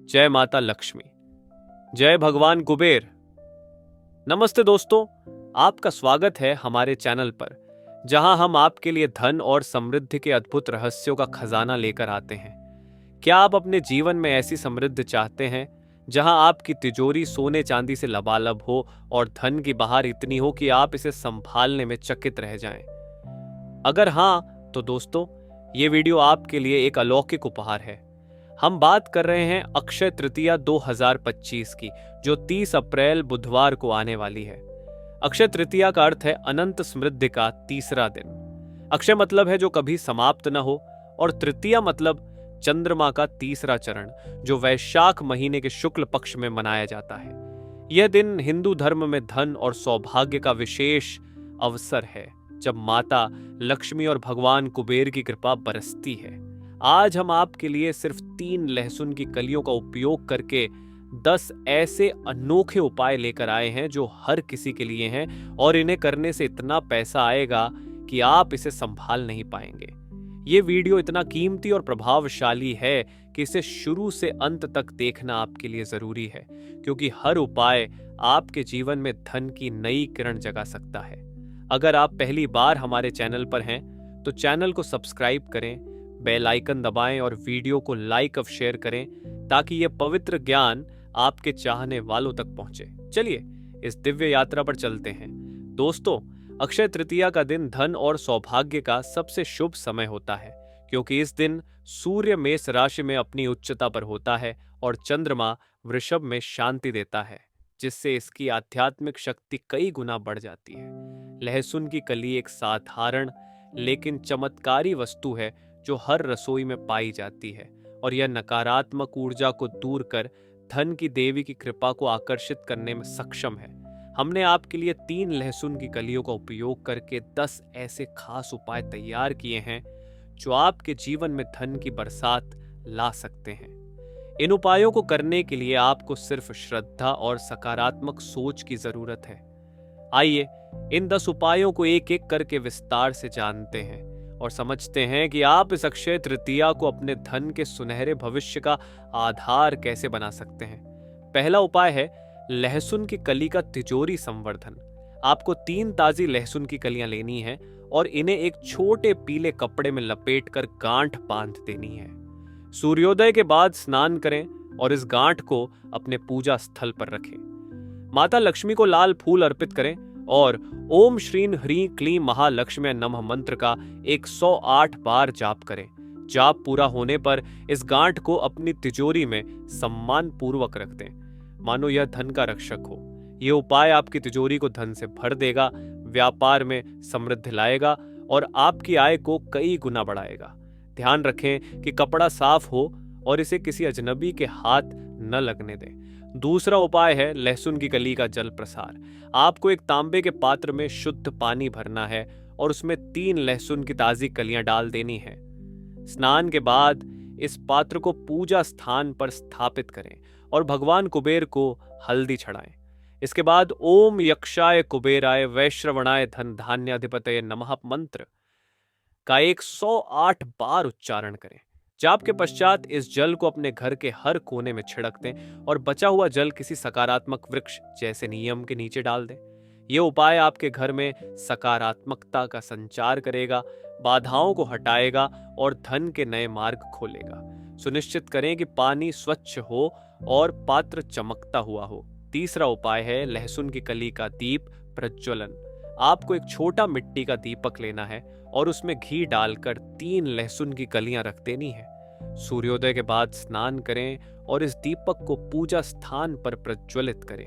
जय माता लक्ष्मी, जय भगवान कुबेर। नमस्ते दोस्तों, आपका स्वागत है हमारे चैनल पर, जहां हम आपके लिए धन और समृद्धि के अद्भुत रहस्यों का खजाना लेकर आते हैं। क्या आप अपने जीवन में ऐसी समृद्धि चाहते हैं जहां आपकी तिजोरी सोने चांदी से लबालब हो और धन की बहार इतनी हो कि आप इसे संभालने में चकित रह जाएं? अगर हां, तो दोस्तों ये वीडियो आपके लिए एक अलौकिक उपहार है। हम बात कर रहे हैं अक्षय तृतीया 2025 की, जो 30 अप्रैल बुधवार को आने वाली है। अक्षय तृतीया का अर्थ है अनंत समृद्धि का तीसरा दिन। अक्षय मतलब है जो कभी समाप्त न हो, और तृतीया मतलब चंद्रमा का तीसरा चरण, जो वैशाख महीने के शुक्ल पक्ष में मनाया जाता है। यह दिन हिंदू धर्म में धन और सौभाग्य का विशेष अवसर है, जब माता लक्ष्मी और भगवान कुबेर की कृपा बरसती है। आज हम आपके लिए सिर्फ 3 लहसुन की कलियों का उपयोग करके 10 ऐसे अनोखे उपाय लेकर आए हैं जो हर किसी के लिए हैं, और इन्हें करने से इतना पैसा आएगा कि आप इसे संभाल नहीं पाएंगे। ये वीडियो इतना कीमती और प्रभावशाली है कि इसे शुरू से अंत तक देखना आपके लिए जरूरी है, क्योंकि हर उपाय आपके जीवन में धन की नई किरण जगा सकता है। अगर आप पहली बार हमारे चैनल पर हैं तो चैनल को सब्सक्राइब करें, बेल आइकन दबाएं और वीडियो को लाइक और शेयर करें, ताकि यह पवित्र ज्ञान आपके चाहने वालों तक पहुंचे। चलिए इस दिव्य यात्रा पर चलते हैं। दोस्तों, अक्षय तृतीया का दिन धन और सौभाग्य का सबसे शुभ समय होता है, क्योंकि इस दिन सूर्य मेष राशि में अपनी उच्चता पर होता है और चंद्रमा वृषभ में शांति देता है, जिससे इसकी आध्यात्मिक शक्ति कई गुना बढ़ जाती है। लहसुन की कली एक साधारण लेकिन चमत्कारी वस्तु है जो हर रसोई में पाई जाती है, और यह नकारात्मक ऊर्जा को दूर कर धन की देवी की कृपा को आकर्षित करने में सक्षम है। हमने आपके लिए 3 लहसुन की कलियों का उपयोग करके 10 ऐसे खास उपाय तैयार किए हैं जो आपके जीवन में धन की बरसात ला सकते हैं। इन उपायों को करने के लिए आपको सिर्फ श्रद्धा और सकारात्मक सोच की जरूरत है। आइए इन 10 उपायों को एक एक करके विस्तार से जानते हैं और समझते हैं कि आप इस अक्षय तृतीया को अपने धन के सुनहरे भविष्य का आधार कैसे बना सकते हैं। पहला उपाय है लहसुन की कली का तिजोरी संवर्धन। आपको 3 ताजी लहसुन की कलियां लेनी है और इन्हें एक छोटे पीले कपड़े में लपेटकर गांठ बांध देनी है। सूर्योदय के बाद स्नान करें और इस गांठ को अपने पूजा स्थल पर रखें। माता लक्ष्मी को लाल फूल अर्पित करें और ओम श्रीं ह्रीं क्लीं महालक्ष्मी नमः मंत्र का 108 बार जाप करें। जाप पूरा होने पर इस गांठ को अपनी तिजोरी में सम्मान पूर्वक रख दें, मानो यह धन का रक्षक हो। यह उपाय आपकी तिजोरी को धन से भर देगा, व्यापार में समृद्धि लाएगा और आपकी आय को कई गुना बढ़ाएगा। ध्यान रखें कि कपड़ा साफ हो और इसे किसी अजनबी के हाथ न लगने दें। दूसरा उपाय है लहसुन की कली का जल प्रसार। आपको एक तांबे के पात्र में शुद्ध पानी भरना है और उसमें 3 लहसुन की ताजी कलियां डाल देनी है। स्नान के बाद इस पात्र को पूजा स्थान पर स्थापित करें और भगवान कुबेर को हल्दी चढ़ाएं। इसके बाद ओम यक्षाय कुबेराय वैश्रवणाय धन धान्याधिपतये नमः मंत्र का 108 बार उच्चारण करें। जाप के पश्चात इस जल को अपने घर के हर कोने में छिड़क दें और बचा हुआ जल किसी सकारात्मक वृक्ष जैसे नीम के नीचे डाल दें। यह उपाय आपके घर में सकारात्मकता का संचार करेगा, बाधाओं को हटाएगा और धन के नए मार्ग खोलेगा। सुनिश्चित करें कि पानी स्वच्छ हो और पात्र चमकता हुआ हो। तीसरा उपाय है लहसुन की कली का दीप प्रज्वलन। आपको एक छोटा मिट्टी का दीपक लेना है और उसमें घी डालकर 3 लहसुन की कलियां रख देनी है। सूर्योदय के बाद स्नान करें और इस दीपक को पूजा स्थान पर प्रज्वलित करें।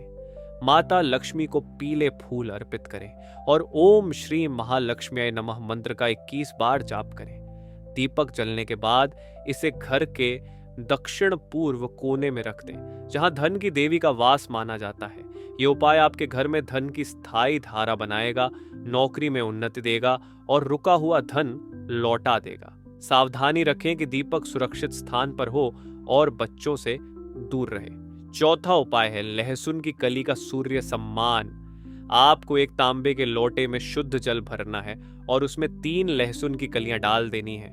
माता लक्ष्मी को पीले फूल अर्पित करें और ओम श्री महालक्ष्मी नमः मंत्र का 21 बार जाप करें। दीपक जलने के बाद इसे घर के दक्षिण पूर्व कोने में रख दें, जहां धन की देवी का वास माना जाता है। यह उपाय आपके घर में धन की स्थायी धारा बनाएगा, नौकरी में उन्नति देगा और रुका हुआ धन लौटा देगा। सावधानी रखें कि दीपक सुरक्षित स्थान पर हो और बच्चों से दूर रहे। चौथा उपाय है लहसुन की कली का सूर्य सम्मान। आपको एक तांबे के लोटे में शुद्ध जल भरना है और उसमें 3 लहसुन की कलियां डाल देनी है।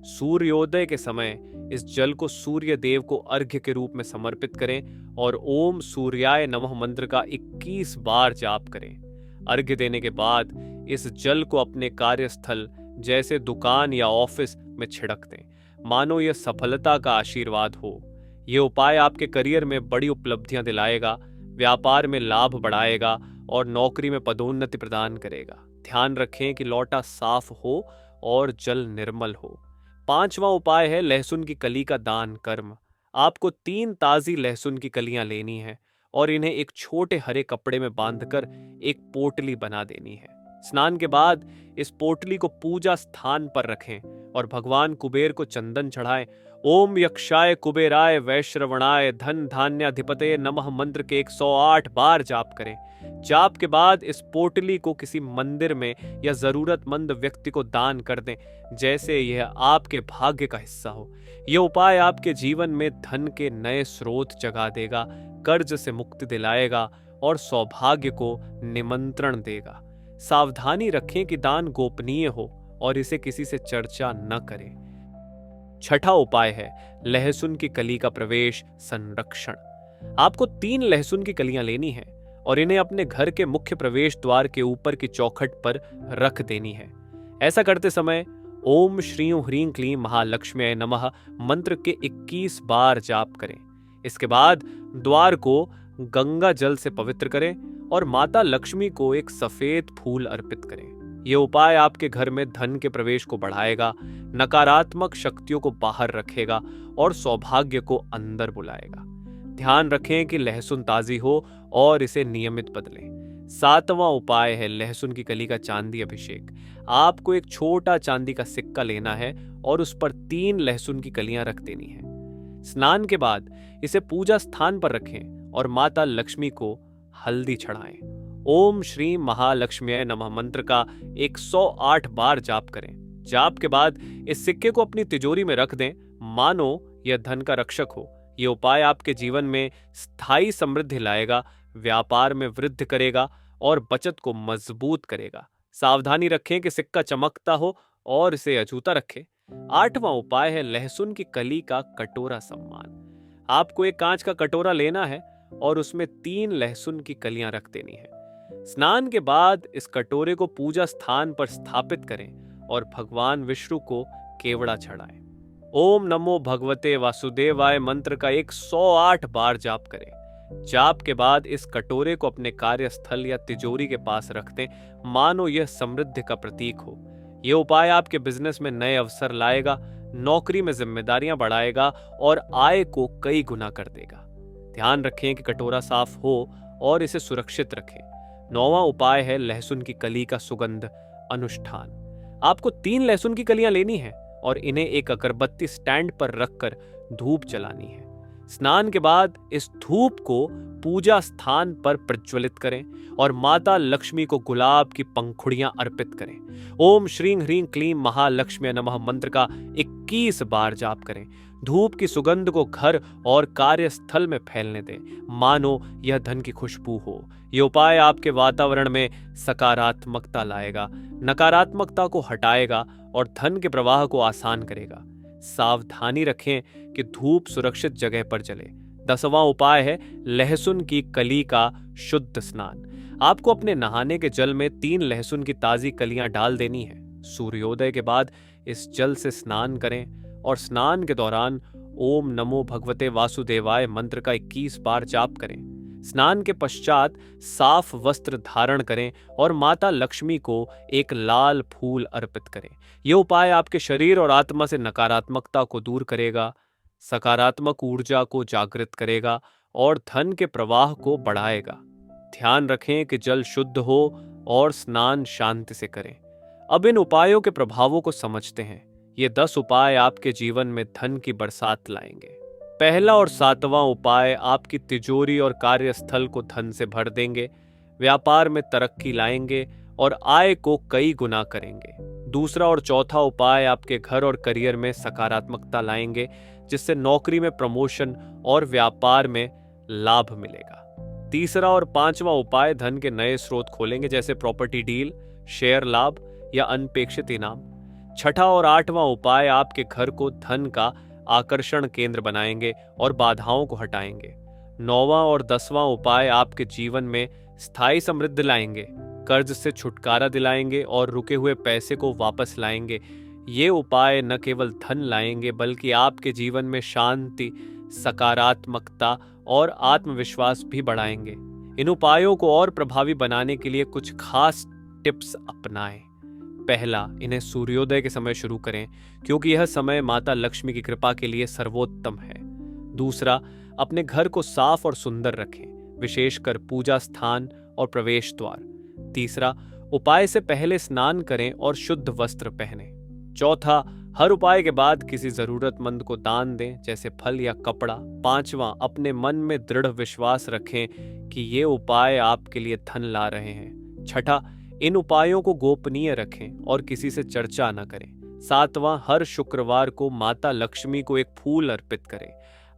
सूर्योदय के समय इस जल को सूर्य देव को अर्घ्य के रूप में समर्पित करें और ओम सूर्याय नमः मंत्र का 21 बार जाप करें। अर्घ्य देने के बाद इस जल को अपने कार्यस्थल जैसे दुकान या ऑफिस में छिड़क दें, मानो यह सफलता का आशीर्वाद हो। यह उपाय आपके करियर में बड़ी उपलब्धियां दिलाएगा, व्यापार में लाभ बढ़ाएगा और नौकरी में पदोन्नति प्रदान करेगा। ध्यान रखें कि लोटा साफ हो और जल निर्मल हो। 5वां उपाय है लहसुन की कली का दान कर्म। आपको 3 ताजी लहसुन की कलियां लेनी है और इन्हें एक छोटे हरे कपड़े में बांधकर एक पोटली बना देनी है। स्नान के बाद इस पोटली को पूजा स्थान पर रखें और भगवान कुबेर को चंदन चढ़ाएं। ओम यक्षाय कुबेराय वैश्रवणाय धन धान्याधिपते नमः मंत्र के 108 बार जाप करें। जाप के बाद इस पोटली को किसी मंदिर में या जरूरतमंद व्यक्ति को दान कर दें, जैसे यह आपके भाग्य का हिस्सा हो। यह उपाय आपके जीवन में धन के नए स्रोत जगा देगा, कर्ज से मुक्ति दिलाएगा और सौभाग्य को निमंत्रण देगा। सावधानी रखें कि दान गोपनीय हो और इसे किसी से चर्चा न करें। 6ठा उपाय है लहसुन की कली का प्रवेश संरक्षण। आपको 3 लहसुन की कलियां लेनी है और इन्हें अपने घर के मुख्य प्रवेश द्वार के ऊपर की चौखट पर रख देनी है। ऐसा करते समय ओम श्रीं ह्रीं क्लीं महालक्ष्म्यै नमः मंत्र के 21 बार जाप करें। इसके बाद द्वार को गंगा जल से पवित्र करें और माता लक्ष्मी को एक सफेद फूल अर्पित करें। यह उपाय आपके घर में धन के प्रवेश को बढ़ाएगा, नकारात्मक शक्तियों को बाहर रखेगा और सौभाग्य को अंदर बुलाएगा। ध्यान रखें कि लहसुन ताजी हो और इसे नियमित बदलें। 7वां उपाय है लहसुन की कली का चांदी अभिषेक। आपको एक छोटा चांदी का सिक्का लेना है और उस पर 3 लहसुन की कलियां रख देनी है। स्नान के बाद इसे पूजा स्थान पर रखें और माता लक्ष्मी को हल्दी चढ़ाएं। ओम श्री महालक्ष्म्यै नमः मंत्र का 108 बार जाप करें। जाप के बाद इस सिक्के को अपनी तिजोरी में रख दें, मानो यह धन का रक्षक हो। यह उपाय आपके जीवन में स्थायी समृद्धि लाएगा, व्यापार में वृद्धि करेगा और बचत को मजबूत करेगा। सावधानी रखें कि सिक्का चमकता हो और इसे अछूता रखें। 8वां उपाय है लहसुन की कली का कटोरा सम्मान। आपको एक कांच का कटोरा लेना है और उसमें 3 लहसुन की कलियां रख देनी है। स्नान के बाद इस कटोरे को पूजा स्थान पर स्थापित करें और भगवान विष्णु को केवड़ा चढ़ाएं। ओम नमो भगवते वासुदेवाय मंत्र का 108 बार जाप करें। जाप के बाद इस कटोरे को अपने कार्यस्थल या तिजोरी के पास रख दें, मानो यह समृद्धि का प्रतीक हो। यह उपाय आपके बिजनेस में नए अवसर लाएगा, नौकरी में जिम्मेदारियां बढ़ाएगा और आय को कई गुना कर देगा। ध्यान रखें कि कटोरा साफ हो और इसे सुरक्षित रखें। 9वां उपाय है लहसुन की कली का सुगंध अनुष्ठान। आपको 3 लहसुन की कलियां लेनी है और इन्हें एक अगरबत्ती स्टैंड पर रखकर धूप जलानी है। स्नान के बाद इस धूप को पूजा स्थान पर प्रज्वलित करें और माता लक्ष्मी को गुलाब की पंखुड़ियां अर्पित करें। ओम श्रीं ह्रीं क्लीं महालक्ष्म्यै नमः मंत्र का 21 बार जाप करें। धूप की सुगंध को घर और कार्यस्थल में फैलने दें, मानो यह धन की खुशबू हो। यह उपाय आपके वातावरण में सकारात्मकता लाएगा, नकारात्मकता को हटाएगा और धन के प्रवाह को आसान करेगा। सावधानी रखें कि धूप सुरक्षित जगह पर जले। 10वां उपाय है लहसुन की कली का शुद्ध स्नान। आपको अपने नहाने के जल में 3 लहसुन की ताजी कलियां डाल देनी है। सूर्योदय के बाद इस जल से स्नान करें और स्नान के दौरान ओम नमो भगवते वासुदेवाय मंत्र का 21 बार जाप करें। स्नान के पश्चात साफ वस्त्र धारण करें और माता लक्ष्मी को एक लाल फूल अर्पित करें। यह उपाय आपके शरीर और आत्मा से नकारात्मकता को दूर करेगा, सकारात्मक ऊर्जा को जागृत करेगा और धन के प्रवाह को बढ़ाएगा। ध्यान रखें कि जल शुद्ध हो और स्नान शांति से करें। अब इन उपायों के प्रभावों को समझते हैं। ये 10 उपाय आपके जीवन में धन की बरसात लाएंगे। पहला और 7वां उपाय आपकी तिजोरी और कार्यस्थल को धन से भर देंगे, व्यापार में तरक्की लाएंगे और आय को कई गुना करेंगे। दूसरा और चौथा उपाय आपके घर और करियर में सकारात्मकता लाएंगे, जिससे नौकरी में प्रमोशन और व्यापार में लाभ मिलेगा। तीसरा और 5वां उपाय धन के नए स्रोत खोलेंगे, जैसे प्रॉपर्टी डील, शेयर लाभ या अनपेक्षित इनाम। 6ठा और 8वां उपाय आपके घर को धन का आकर्षण केंद्र बनाएंगे और बाधाओं को हटाएंगे। 9वां और 10वां उपाय आपके जीवन में स्थायी समृद्धि लाएंगे, कर्ज से छुटकारा दिलाएंगे और रुके हुए पैसे को वापस लाएंगे। ये उपाय न केवल धन लाएंगे बल्कि आपके जीवन में शांति, सकारात्मकता और आत्मविश्वास भी बढ़ाएंगे। इन उपायों को और प्रभावी बनाने के लिए कुछ खास टिप्स अपनाएं। पहला, इन्हें सूर्योदय के समय शुरू करें क्योंकि यह समय माता लक्ष्मी की कृपा के लिए सर्वोत्तम है। दूसरा, अपने घर को साफ और सुंदर रखें, विशेषकर पूजा स्थान और प्रवेश द्वार। तीसरा, उपाय से पहले स्नान करें और शुद्ध वस्त्र पहनें। चौथा, हर उपाय के बाद किसी जरूरतमंद को दान दें, जैसे फल या कपड़ा। पांचवा, अपने मन में दृढ़ विश्वास रखें कि ये उपाय आपके लिए धन ला रहे हैं। छठा, इन उपायों को गोपनीय रखें और किसी से चर्चा न करें। सातवां, हर शुक्रवार को माता लक्ष्मी को एक फूल अर्पित करें।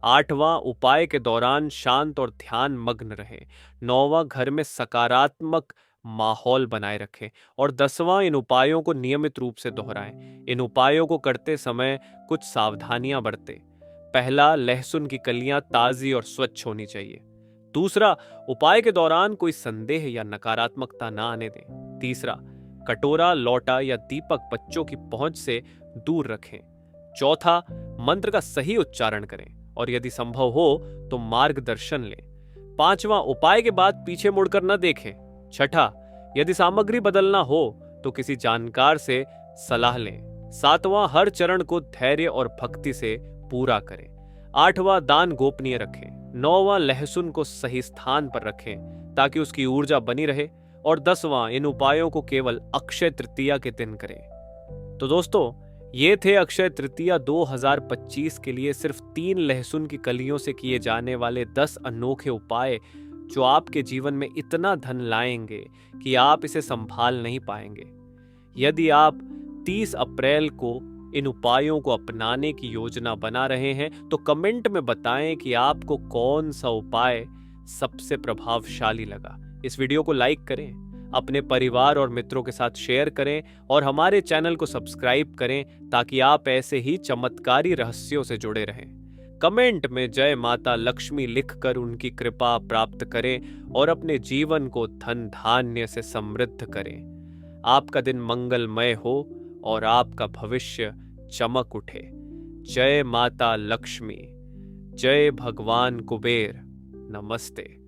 आठवां, उपाय के दौरान शांत और ध्यान मग्न रहें। नौवां, घर में सकारात्मक माहौल बनाए रखें। और 10वां, इन उपायों को नियमित रूप से दोहराएं। इन उपायों को करते समय कुछ सावधानियां बरतें। पहला, लहसुन की कलियां ताजी और स्वच्छ होनी चाहिए। दूसरा, उपाय के दौरान कोई संदेह या नकारात्मकता ना आने दें। तीसरा, कटोरा, लौटा या दीपक बच्चों की पहुंच से दूर रखें। चौथा, मंत्र का सही उच्चारण करें और यदि संभव हो तो मार्गदर्शन लें। पांचवां, उपाय के बाद पीछे मुड़कर न देखें। छठा, यदि सामग्री बदलना हो तो किसी जानकार से सलाह लें। सातवां, हर चरण को धैर्य और भक्ति से पूरा करें। आठवां, दान गोपनीय रखें। नौवां, लहसुन को सही स्थान पर रखें ताकि उसकी ऊर्जा बनी रहे। और 10वां, इन उपायों को केवल अक्षय तृतीया के दिन करें। तो दोस्तों, ये थे अक्षय तृतीया 2025 के लिए सिर्फ 3 लहसुन की कलियों से किए जाने वाले 10 अनोखे उपाय, जो आपके जीवन में इतना धन लाएंगे कि आप इसे संभाल नहीं पाएंगे। यदि आप 30 अप्रैल को इन उपायों को अपनाने की योजना बना रहे हैं तो कमेंट में बताएं कि आपको कौन सा उपाय सबसे प्रभावशाली लगा। इस वीडियो को लाइक करें, अपने परिवार और मित्रों के साथ शेयर करें और हमारे चैनल को सब्सक्राइब करें ताकि आप ऐसे ही चमत्कारी रहस्यों से जुड़े रहें। कमेंट में जय माता लक्ष्मी लिखकर उनकी कृपा प्राप्त करें और अपने जीवन को धन धान्य से समृद्ध करें। आपका दिन मंगलमय हो और आपका भविष्य चमक उठे। जय माता लक्ष्मी, जय भगवान कुबेर। नमस्ते।